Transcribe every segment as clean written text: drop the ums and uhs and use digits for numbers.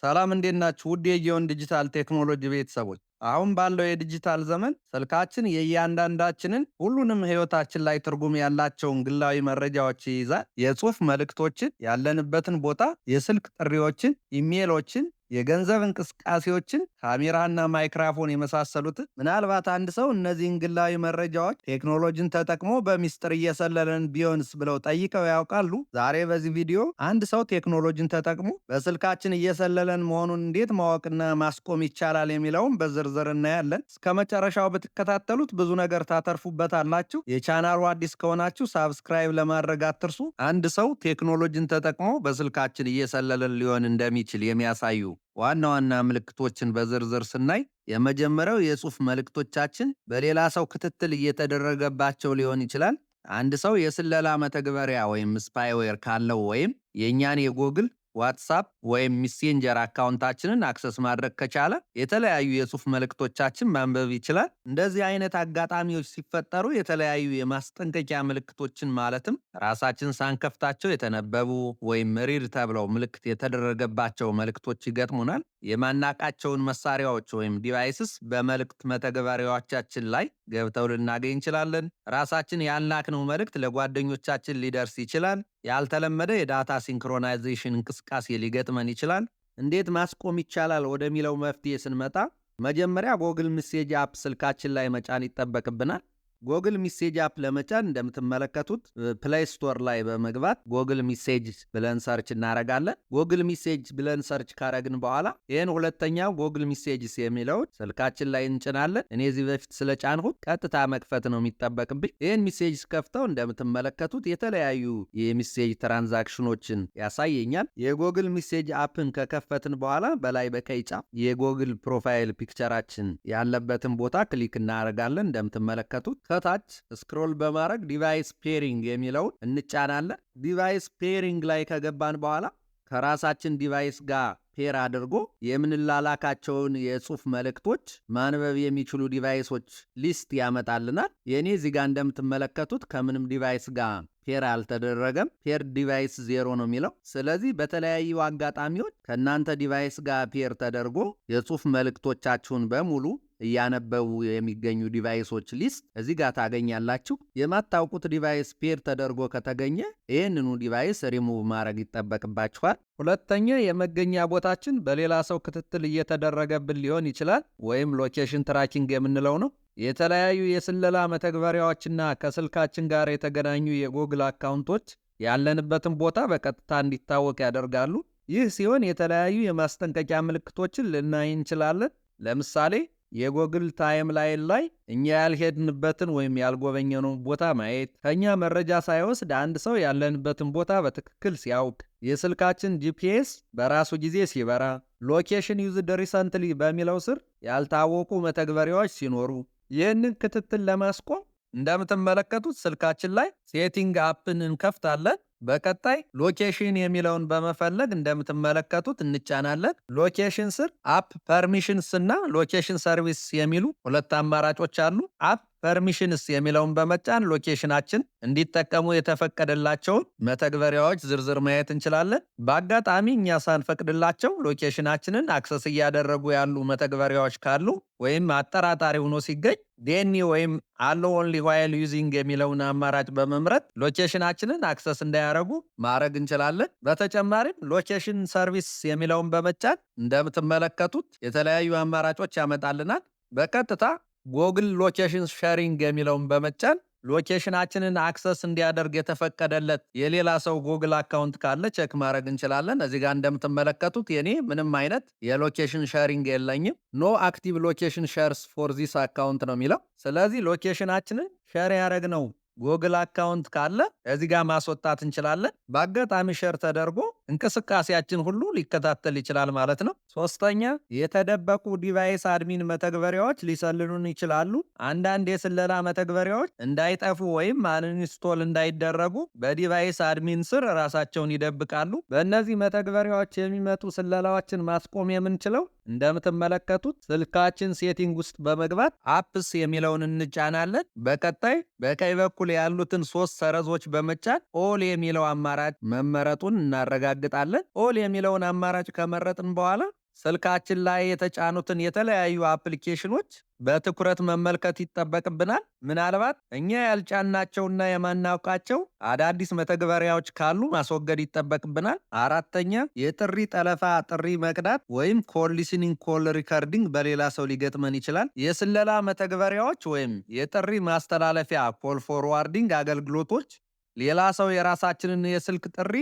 ሰላም እንዴት ናችሁ? ውድ የጊዮን ዲጂታል ቴክኖሎጂ ቤተሰቦች፣ አሁን ባለው የዲጂታል ዘመን ስልካችን የእያንዳንዳችንን ሁሉንም ህይወታችን ላይ ትርጉም ያላቸውን ግላዊ መረጃዎች ይይዛል። የጽሁፍ መልእክቶችን፣ ያለንበትን ቦታ፣ የስልክ ጥሪዎችን፣ ኢሜሎችን፣ የገንዘብ እንቅስቃሴዎችን፣ ካሜራና ማይክራፎን የመሳሰሉትን። ምናልባት አንድ ሰው እነዚህን ግላዊ መረጃዎች ቴክኖሎጂን ተጠቅሞ በሚስጥር እየሰለለን ቢሆንስ ብለው ጠይቀው ያውቃሉ? ዛሬ በዚህ ቪዲዮ አንድ ሰው ቴክኖሎጂን ተጠቅሞ በስልካችን እየሰለለን መሆኑን እንዴት ማወቅና ማስቆም ይቻላል የሚለውን በዝርዝር እናያለን። እስከ መጨረሻው ብትከታተሉት ብዙ ነገር ታተርፉበታላችሁ። የቻናሉ አዲስ ከሆናችሁ ሳብስክራይብ ለማድረግ አትርሱ። አንድ ሰው ቴክኖሎጂን ተጠቅሞ በስልካችን እየሰለለን ሊሆን እንደሚችል የሚያሳዩ ዋና ዋና ምልክቶችን በዝርዝር ስናይ፣ የመጀመሪያው የጽሁፍ መልእክቶቻችን በሌላ ሰው ክትትል እየተደረገባቸው ሊሆን ይችላል። አንድ ሰው የስለላ መተግበሪያ ወይም ስፓይዌር ካለው ወይም የእኛን የጎግል ዋትሳፕ ወይም ሚሴንጀር አካውንታችንን አክሰስ ማድረግ ከቻለ የተለያዩ የጽሁፍ መልእክቶቻችን ማንበብ ይችላል። እንደዚህ አይነት አጋጣሚዎች ሲፈጠሩ የተለያዩ የማስጠንቀቂያ ምልክቶችን ማለትም ራሳችን ሳንከፍታቸው የተነበቡ ወይም ሪድ ተብለው ምልክት የተደረገባቸው መልእክቶች ይገጥሙናል። የማናቃቸውን መሳሪያዎች ወይም ዲቫይስስ በመልእክት መተግበሪያዎቻችን ላይ ገብተው ልናገኝ እንችላለን። ራሳችን ያልላክነው መልእክት ለጓደኞቻችን ሊደርስ ይችላል። ያልተለመደ የዳታ ሲንክሮናይዜሽን እንቅስቃሴ ሊገጥመን ይችላል። እንዴት ማስቆም ይቻላል ወደሚለው መፍትሄ ስንመጣ፣ መጀመሪያ ጎግል ሚሴጅ አፕ ስልካችን ላይ መጫን ይጠበቅብናል። ጎግል ሚሴጅ አፕ ለመጫን እንደምትመለከቱት ፕሌይ ስቶር ላይ በመግባት ጎግል ሚሴጅ ብለን ሰርች እናረጋለን። ጎግል ሚሴጅ ብለን ሰርች ካረግን በኋላ ይህን ሁለተኛው ጎግል ሚሴጅስ የሚለውን ስልካችን ላይ እንጭናለን። እኔ እዚህ በፊት ስለጫንሁት ቀጥታ መክፈት ነው የሚጠበቅብኝ። ይህን ሚሴጅ ከፍተው እንደምትመለከቱት የተለያዩ የሚሴጅ ትራንዛክሽኖችን ያሳየኛል። የጎግል ሚሴጅ አፕን ከከፈትን በኋላ በላይ በቀይ ጫፍ የጎግል ፕሮፋይል ፒክቸራችን ያለበትን ቦታ ክሊክ እናደርጋለን። እንደምትመለከቱት ከታች ስክሮል በማድረግ ዲቫይስ ፔሪንግ የሚለውን እንጫናለን። ዲቫይስ ፔሪንግ ላይ ከገባን በኋላ ከራሳችን ዲቫይስ ጋር ፔር አድርጎ የምንላላካቸውን የጽሁፍ መልእክቶች ማንበብ የሚችሉ ዲቫይሶች ሊስት ያመጣልናል። የእኔ እዚህ ጋር እንደምትመለከቱት ከምንም ዲቫይስ ጋር ፔር አልተደረገም። ፔር ዲቫይስ 0 ነው የሚለው። ስለዚህ በተለያዩ አጋጣሚዎች ከእናንተ ዲቫይስ ጋር ፔር ተደርጎ የጽሁፍ መልእክቶቻችሁን በሙሉ እያነበቡ የሚገኙ ዲቫይሶች ሊስት እዚህ ጋር ታገኛላችሁ። የማታውቁት ዲቫይስ ፔር ተደርጎ ከተገኘ ይህንኑ ዲቫይስ ሪሙቭ ማድረግ ይጠበቅባችኋል። ሁለተኛ፣ የመገኛ ቦታችን በሌላ ሰው ክትትል እየተደረገብን ሊሆን ይችላል፣ ወይም ሎኬሽን ትራኪንግ የምንለው ነው። የተለያዩ የስለላ መተግበሪያዎችና ከስልካችን ጋር የተገናኙ የጎግል አካውንቶች ያለንበትን ቦታ በቀጥታ እንዲታወቅ ያደርጋሉ። ይህ ሲሆን የተለያዩ የማስጠንቀቂያ ምልክቶችን ልናይ እንችላለን። ለምሳሌ የጎግል ታይም ላይን ላይ እኛ ያልሄድንበትን ወይም ያልጎበኘነውን ቦታ ማየት፣ ከእኛ መረጃ ሳይወስድ አንድ ሰው ያለንበትን ቦታ በትክክል ሲያውቅ፣ የስልካችን ጂፒኤስ በራሱ ጊዜ ሲበራ፣ ሎኬሽን ዩዝድ ሪሰንትሊ በሚለው ስር ያልታወቁ መተግበሪያዎች ሲኖሩ፣ ይህንን ክትትል ለማስቆም እንደምትመለከቱት ስልካችን ላይ ሴቲንግ አፕን እንከፍታለን። በቀጣይ ሎኬሽን የሚለውን በመፈለግ እንደምትመለከቱት እንጫናለን። ሎኬሽን ስር አፕ ፐርሚሽንስ እና ሎኬሽን ሰርቪስ የሚሉ ሁለት አማራጮች አሉ። አፕ ፐርሚሽንስ የሚለውን በመጫን ሎኬሽናችን እንዲጠቀሙ የተፈቀደላቸውን መተግበሪያዎች ዝርዝር ማየት እንችላለን። በአጋጣሚ እኛ ሳንፈቅድላቸው ሎኬሽናችንን አክሰስ እያደረጉ ያሉ መተግበሪያዎች ካሉ ወይም አጠራጣሪ ሆኖ ሲገኝ ዴኒ ወይም አሎ ኦንሊ ዋይል ዩዚንግ የሚለውን አማራጭ በመምረጥ ሎኬሽናችንን አክሰስ እንዳያደርጉ ማድረግ እንችላለን። በተጨማሪም ሎኬሽን ሰርቪስ የሚለውን በመጫን እንደምትመለከቱት የተለያዩ አማራጮች ያመጣልናል። በቀጥታ ጎግል ሎኬሽን ሼሪንግ የሚለውን በመጫን ሎኬሽናችንን አክሰስ እንዲያደርግ የተፈቀደለት የሌላ ሰው ጎግል አካውንት ካለ ቼክ ማድረግ እንችላለን። እዚህ ጋር እንደምትመለከቱት የኔ ምንም አይነት የሎኬሽን ሼሪንግ የለኝም። ኖ አክቲቭ ሎኬሽን ሼርስ ፎር ዚስ አካውንት ነው የሚለው። ስለዚህ ሎኬሽናችንን ሼር ያደረግነው ጎግል አካውንት ካለ እዚህ ጋር ማስወጣት እንችላለን። በአጋጣሚ ሼር ተደርጎ እንቅስቃሴያችን ሁሉ ሊከታተል ይችላል ማለት ነው። ሶስተኛ፣ የተደበቁ ዲቫይስ አድሚን መተግበሪያዎች ሊሰልሉን ይችላሉ። አንዳንድ የስለላ መተግበሪያዎች እንዳይጠፉ ወይም አንኢንስቶል እንዳይደረጉ በዲቫይስ አድሚን ስር ራሳቸውን ይደብቃሉ። በእነዚህ መተግበሪያዎች የሚመጡ ስለላዎችን ማስቆም የምንችለው እንደምትመለከቱት ስልካችን ሴቲንግ ውስጥ በመግባት አፕስ የሚለውን እንጫናለን። በቀጣይ በቀኝ በኩል ያሉትን 3 ሰረዞች በመጫን ኦል የሚለው አማራጭ መመረጡን እናረጋግጣለን። እናረጋግጣለን። ኦል የሚለውን አማራጭ ከመረጥን በኋላ ስልካችን ላይ የተጫኑትን የተለያዩ አፕሊኬሽኖች በትኩረት መመልከት ይጠበቅብናል። ምናልባት እኛ ያልጫናቸውና የማናውቃቸው አዳዲስ መተግበሪያዎች ካሉ ማስወገድ ይጠበቅብናል። አራተኛ የጥሪ ጠለፋ ጥሪ መቅዳት ወይም ኮል ሊስኒንግ ኮል ሪከርዲንግ በሌላ ሰው ሊገጥመን ይችላል። የስለላ መተግበሪያዎች ወይም የጥሪ ማስተላለፊያ ኮል ፎርዋርዲንግ አገልግሎቶች ሌላ ሰው የራሳችንን የስልክ ጥሪ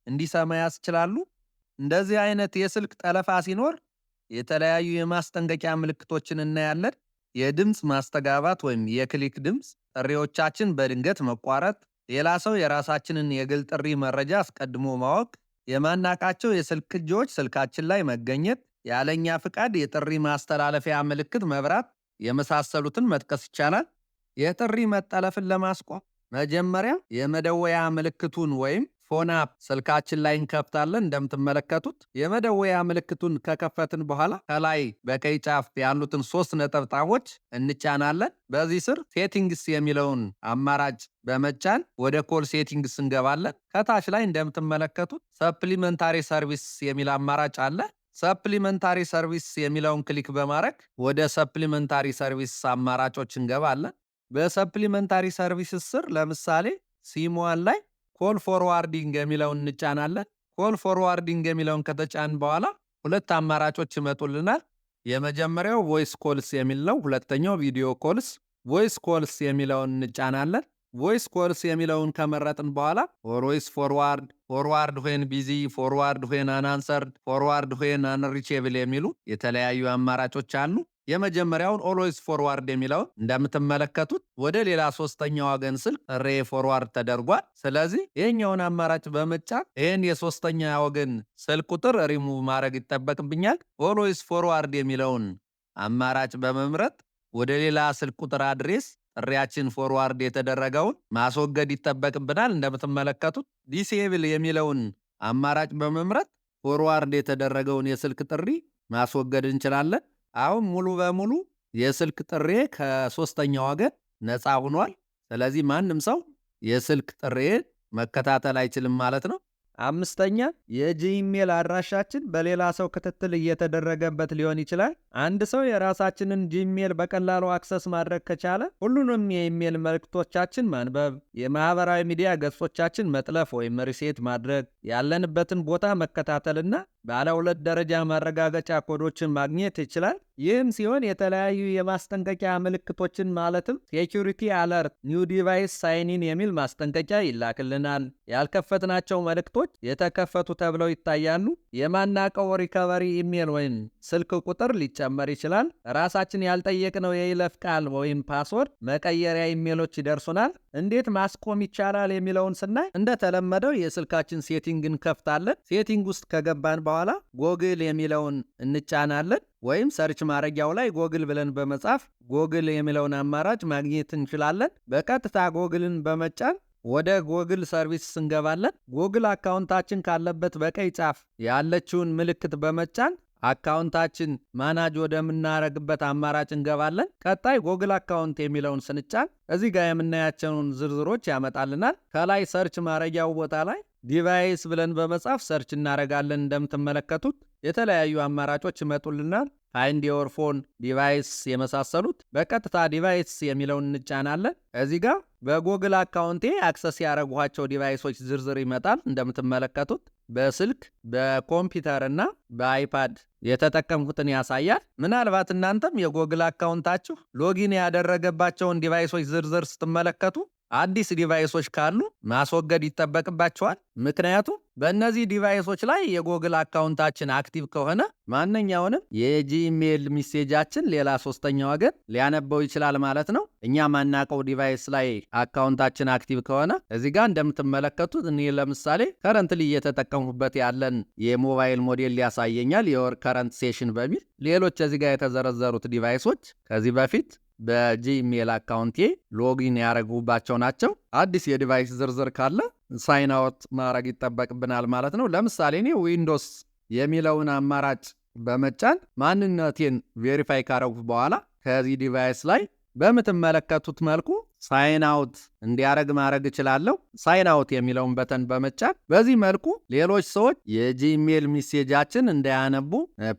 እንዲሰማ ያስችላሉ። እንደዚህ አይነት የስልክ ጠለፋ ሲኖር የተለያዩ የማስጠንቀቂያ ምልክቶችን እናያለን። የድምፅ ማስተጋባት ወይም የክሊክ ድምፅ፣ ጥሪዎቻችን በድንገት መቋረጥ፣ ሌላ ሰው የራሳችንን የግል ጥሪ መረጃ አስቀድሞ ማወቅ፣ የማናቃቸው የስልክ ቅጂዎች ስልካችን ላይ መገኘት፣ ያለኛ ፍቃድ የጥሪ ማስተላለፊያ ምልክት መብራት የመሳሰሉትን መጥቀስ ይቻላል። የጥሪ መጠለፍን ለማስቆም መጀመሪያ የመደወያ ምልክቱን ወይም ፎን አፕ ስልካችን ላይ እንከፍታለን። እንደምትመለከቱት የመደወያ ምልክቱን ከከፈትን በኋላ ከላይ በቀይ ጫፍ ያሉትን 3 ነጠብጣቦች እንጫናለን። በዚህ ስር ሴቲንግስ የሚለውን አማራጭ በመጫን ወደ ኮል ሴቲንግስ እንገባለን። ከታች ላይ እንደምትመለከቱት ሰፕሊመንታሪ ሰርቪስ የሚል አማራጭ አለ። ሰፕሊመንታሪ ሰርቪስ የሚለውን ክሊክ በማድረግ ወደ ሰፕሊመንታሪ ሰርቪስ አማራጮች እንገባለን። በሰፕሊመንታሪ ሰርቪስ ስር ለምሳሌ ሲም1 ላይ ኮል ፎርዋርዲንግ የሚለውን እንጫናለን። ኮል ፎርዋርዲንግ የሚለውን ከተጫን በኋላ 2 አማራጮች ይመጡልናል። የመጀመሪያው ቮይስ ኮልስ የሚል ነው። ሁለተኛው ቪዲዮ ኮልስ። ቮይስ ኮልስ የሚለውን እንጫናለን። ቮይስ ኮልስ የሚለውን ከመረጥን በኋላ ኦልዌይስ ፎርዋርድ፣ ፎርዋርድ ዌን ቢዚ፣ ፎርዋርድ ዌን አንአንሰርድ፣ ፎርዋርድ ዌን አንሪቼብል የሚሉ የተለያዩ አማራጮች አሉ። የመጀመሪያውን ኦልዌይስ ፎርዋርድ የሚለውን እንደምትመለከቱት ወደ ሌላ ሶስተኛ ወገን ስልክ ጥሬ ፎርዋርድ ተደርጓል። ስለዚህ ይህኛውን አማራጭ በመጫን ይህን የሶስተኛ ወገን ስልክ ቁጥር ሪሙቭ ማድረግ ይጠበቅብኛል። ኦልዌይስ ፎርዋርድ የሚለውን አማራጭ በመምረጥ ወደ ሌላ ስልክ ቁጥር አድሬስ ጥሪያችን ፎርዋርድ የተደረገውን ማስወገድ ይጠበቅብናል። እንደምትመለከቱት ዲሴብል የሚለውን አማራጭ በመምረጥ ፎርዋርድ የተደረገውን የስልክ ጥሪ ማስወገድ እንችላለን። አሁን ሙሉ በሙሉ የስልክ ጥሬ ከሶስተኛ ወገን ነፃ ሆኗል። ስለዚህ ማንም ሰው የስልክ ጥሬን መከታተል አይችልም ማለት ነው። 5ኛ የጂሜል አድራሻችን በሌላ ሰው ክትትል እየተደረገበት ሊሆን ይችላል። አንድ ሰው የራሳችንን ጂሜል በቀላሉ አክሰስ ማድረግ ከቻለ ሁሉንም የኢሜል መልእክቶቻችን ማንበብ፣ የማህበራዊ ሚዲያ ገጾቻችን መጥለፍ ወይም ሪሴት ማድረግ፣ ያለንበትን ቦታ መከታተልና ባለ 2 ደረጃ ማረጋገጫ ኮዶችን ማግኘት ይችላል። ይህም ሲሆን የተለያዩ የማስጠንቀቂያ ምልክቶችን ማለትም ሴኩሪቲ አለርት፣ ኒው ዲቫይስ ሳይኒን የሚል ማስጠንቀቂያ ይላክልናል። ያልከፈትናቸው መልእክቶች የተከፈቱ ተብለው ይታያሉ። የማናቀው ሪከቨሪ ኢሜል ወይም ስልክ ቁጥር ሊጨመር ይችላል። ራሳችን ያልጠየቅነው የይለፍ ቃል ወይም ፓስወርድ መቀየሪያ ኢሜሎች ይደርሱናል። እንዴት ማስቆም ይቻላል የሚለውን ስናይ እንደተለመደው የስልካችን ሴቲንግ እንከፍታለን። ሴቲንግ ውስጥ ከገባን በኋላ ጎግል የሚለውን እንጫናለን። ወይም ሰርች ማድረጊያው ላይ ጎግል ብለን በመጻፍ ጎግል የሚለውን አማራጭ ማግኘት እንችላለን። በቀጥታ ጎግልን በመጫን ወደ ጎግል ሰርቪስ እንገባለን። ጎግል አካውንታችን ካለበት በቀይ ጫፍ ያለችውን ምልክት በመጫን አካውንታችን ማናጅ ወደምናረግበት አማራጭ እንገባለን። ቀጣይ ጎግል አካውንት የሚለውን ስንጫን እዚህ ጋር የምናያቸውን ዝርዝሮች ያመጣልናል። ከላይ ሰርች ማድረጊያው ቦታ ላይ ዲቫይስ ብለን በመጻፍ ሰርች እናረጋለን። እንደምትመለከቱት የተለያዩ አማራጮች ይመጡልናል። ፋይንድ ዮር ፎን፣ ዲቫይስ የመሳሰሉት። በቀጥታ ዲቫይስ የሚለውን እንጫናለን። እዚህ ጋር በጎግል አካውንቴ አክሰስ ያደረጓቸው ዲቫይሶች ዝርዝር ይመጣል። እንደምትመለከቱት በስልክ በኮምፒውተር እና በአይፓድ የተጠቀምኩትን ያሳያል። ምናልባት እናንተም የጎግል አካውንታችሁ ሎጊን ያደረገባቸውን ዲቫይሶች ዝርዝር ስትመለከቱ አዲስ ዲቫይሶች ካሉ ማስወገድ ይጠበቅባቸዋል። ምክንያቱም በእነዚህ ዲቫይሶች ላይ የጎግል አካውንታችን አክቲቭ ከሆነ ማንኛውንም የጂሜል ሚሴጃችን ሌላ ሶስተኛ ወገን ሊያነበው ይችላል ማለት ነው። እኛ ማናቀው ዲቫይስ ላይ አካውንታችን አክቲቭ ከሆነ እዚህ ጋር እንደምትመለከቱት እኔ ለምሳሌ ከረንትሊ እየተጠቀሙበት ያለን የሞባይል ሞዴል ያሳየኛል፣ የወር ከረንት ሴሽን በሚል። ሌሎች እዚህ ጋር የተዘረዘሩት ዲቫይሶች ከዚህ በፊት በጂሜል አካውንቴ ሎጊን ያደረጉባቸው ናቸው። አዲስ የዲቫይስ ዝርዝር ካለ ሳይን አውት ማድረግ ይጠበቅብናል ማለት ነው። ለምሳሌ እኔ ዊንዶውስ የሚለውን አማራጭ በመጫን ማንነቴን ቬሪፋይ ካረጉ በኋላ ከዚህ ዲቫይስ ላይ በምትመለከቱት መልኩ ሳይን አውት እንዲያረግ ማድረግ እችላለሁ። ሳይን አውት የሚለውን በተን በመጫን በዚህ መልኩ ሌሎች ሰዎች የጂሜል ሜሴጃችን እንዳያነቡ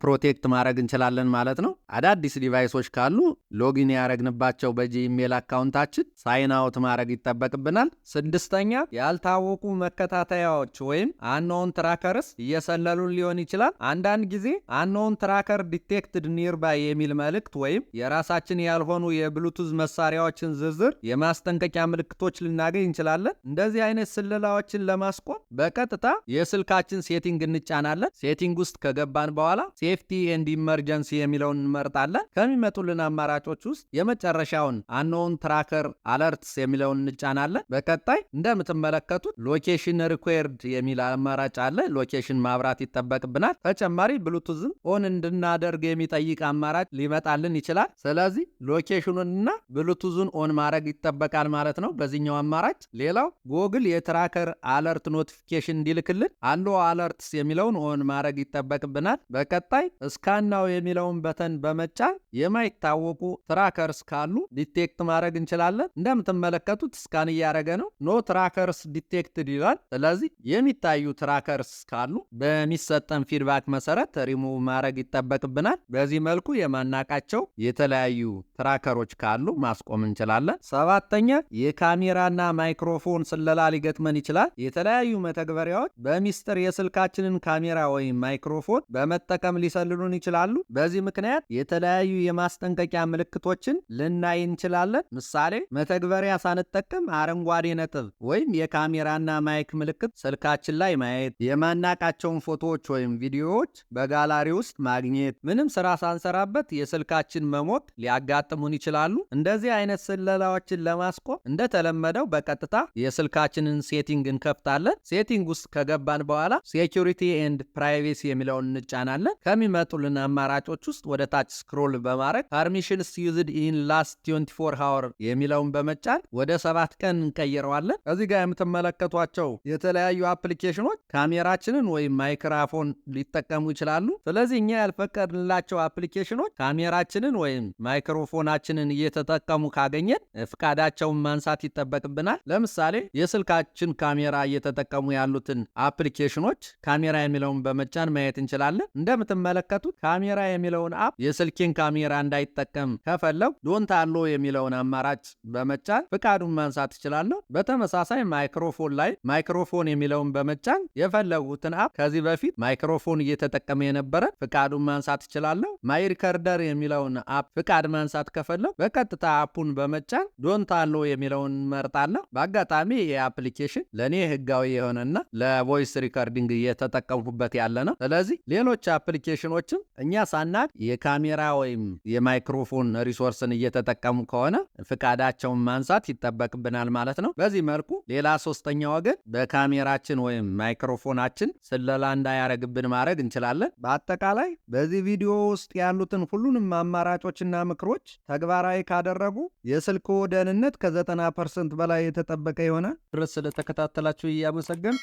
ፕሮቴክት ማድረግ እንችላለን ማለት ነው። አዳዲስ ዲቫይሶች ካሉ ሎጊን ያረግንባቸው በጂሜል አካውንታችን ሳይን አውት ማድረግ ይጠበቅብናል። ስድስተኛ ያልታወቁ መከታተያዎች ወይም አንኖን ትራከርስ እየሰለሉን ሊሆን ይችላል። አንዳንድ ጊዜ አንኖን ትራከር ዲቴክትድ ኒርባይ የሚል መልእክት ወይም የራሳችን ያልሆኑ የብሉቱዝ መሳሪያዎችን ዝርዝር የማስጠንቀቂያ ምልክቶች ልናገኝ እንችላለን። እንደዚህ አይነት ስለላዎችን ለማስቆም በቀጥታ የስልካችን ሴቲንግ እንጫናለን። ሴቲንግ ውስጥ ከገባን በኋላ ሴፍቲ ኤንድ ኢመርጀንሲ የሚለውን እንመርጣለን። ከሚመጡልን አማራጮች ውስጥ የመጨረሻውን አንኖን ትራከር አለርትስ የሚለውን እንጫናለን። በቀጣይ እንደምትመለከቱት ሎኬሽን ሪኩዌርድ የሚል አማራጭ አለ። ሎኬሽን ማብራት ይጠበቅብናል። ተጨማሪ ብሉቱዝም ኦን እንድናደርግ የሚጠይቅ አማራጭ ሊመጣልን ይችላል። ስለዚህ ሎኬሽኑንና ብሉቱዙን ኦን ማድረግ ይጠበቃል ማለት ነው በዚህኛው አማራጭ። ሌላው ጎግል የትራከር አለርት ኖቲፊኬሽን እንዲልክልን አሎ አለርትስ የሚለውን ኦን ማድረግ ይጠበቅብናል። በቀጣይ ስካናው የሚለውን በተን በመጫን የማይታወቁ ትራከርስ ካሉ ዲቴክት ማድረግ እንችላለን። እንደምትመለከቱት ስካን እያደረገ ነው። ኖ ትራከርስ ዲቴክትድ ይላል። ስለዚህ የሚታዩ ትራከርስ ካሉ በሚሰጠን ፊድባክ መሰረት ሪሙቭ ማድረግ ይጠበቅብናል። በዚህ መልኩ የማናቃቸው የተለያዩ ትራከሮች ካሉ ማስቆም እንችላለን። ሰባተኛ የካሜራና ማይክሮፎን ስለላ ሊገጥመን ይችላል። የተለያዩ መተግበሪያዎች በሚስጥር የስልካችንን ካሜራ ወይም ማይክሮፎን በመጠቀም ሊሰልሉን ይችላሉ። በዚህ ምክንያት የተለያዩ የማስጠንቀቂያ ምልክቶችን ልናይ እንችላለን። ምሳሌ መተግበሪያ ሳንጠቀም አረንጓዴ ነጥብ ወይም የካሜራና ማይክ ምልክት ስልካችን ላይ ማየት፣ የማናቃቸውን ፎቶዎች ወይም ቪዲዮዎች በጋላሪ ውስጥ ማግኘት፣ ምንም ስራ ሳንሰራበት የስልካችን መሞቅ ሊያጋጥሙን ይችላሉ። እንደዚህ አይነት ስለላዎችን ለማስቆም እንደተለመደው በቀጥታ የስልካችንን ሴቲንግ እንከፍታለን። ሴቲንግ ውስጥ ከገባን በኋላ ሴኩሪቲ ኤንድ ፕራይቬሲ የሚለውን እንጫናለን። ከሚመጡልን አማራጮች ውስጥ ወደ ታች ስክሮል በማድረግ ፐርሚሽንስ ዩዝድ ኢን ላስት 24 ሃወር የሚለውን በመጫን ወደ 7 ቀን እንቀይረዋለን። እዚህ ጋር የምትመለከቷቸው የተለያዩ አፕሊኬሽኖች ካሜራችንን ወይም ማይክሮፎን ሊጠቀሙ ይችላሉ። ስለዚህ እኛ ያልፈቀድንላቸው አፕሊኬሽኖች ካሜራችንን ወይም ማይክሮፎናችንን እየተጠቀሙ ካገኘን ፍቃዳቸውን ማንሳት ይጠበቅብናል። ለምሳሌ የስልካችን ካሜራ እየተጠቀሙ ያሉትን አፕሊኬሽኖች ካሜራ የሚለውን በመጫን ማየት እንችላለን። እንደምትመለከቱት ካሜራ የሚለውን አፕ የስልኬን ካሜራ እንዳይጠቀም ከፈለው ዶንት አሎ የሚለውን አማራጭ በመጫን ፍቃዱን ማንሳት እችላለሁ። በተመሳሳይ ማይክሮፎን ላይ ማይክሮፎን የሚለውን በመጫን የፈለጉትን አፕ ከዚህ በፊት ማይክሮፎን እየተጠቀመ የነበረ ፍቃዱን ማንሳት እችላለሁ። ማይ ሪከርደር የሚለውን አፕ ፍቃድ ማንሳት ከፈለው በቀጥታ አፑን በመጫን ዶንት አሎ የሚለውን መርጣለሁ። በአጋጣሚ የአፕሊኬሽን ለእኔ ህጋዊ የሆነና ለቮይስ ሪከርዲንግ እየተጠቀምኩበት ያለ ነው። ስለዚህ ሌሎች አፕሊኬሽኖችም እኛ ሳናቅ የካሜራ ወይም የማይክሮፎን ሪሶርስን እየተጠቀሙ ከሆነ ፍቃዳቸውን ማንሳት ይጠበቅብናል ማለት ነው። በዚህ መልኩ ሌላ ሶስተኛ ወገን በካሜራችን ወይም ማይክሮፎናችን ስለላ እንዳያረግብን ማድረግ እንችላለን። በአጠቃላይ በዚህ ቪዲዮ ውስጥ ያሉትን ሁሉንም አማራጮችና ምክሮች ተግባራዊ ካደረጉ የስልክዎ ደህንነት ከ90% በላይ የተጠበቀ ይሆናል። ድረስ ስለተከታተላችሁ እያመሰገን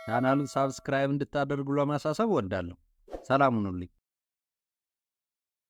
ቻናሉን ሳብስክራይብ እንድታደርጉ ለማሳሰብ ወዳለሁ። ሰላም ሁኑልኝ።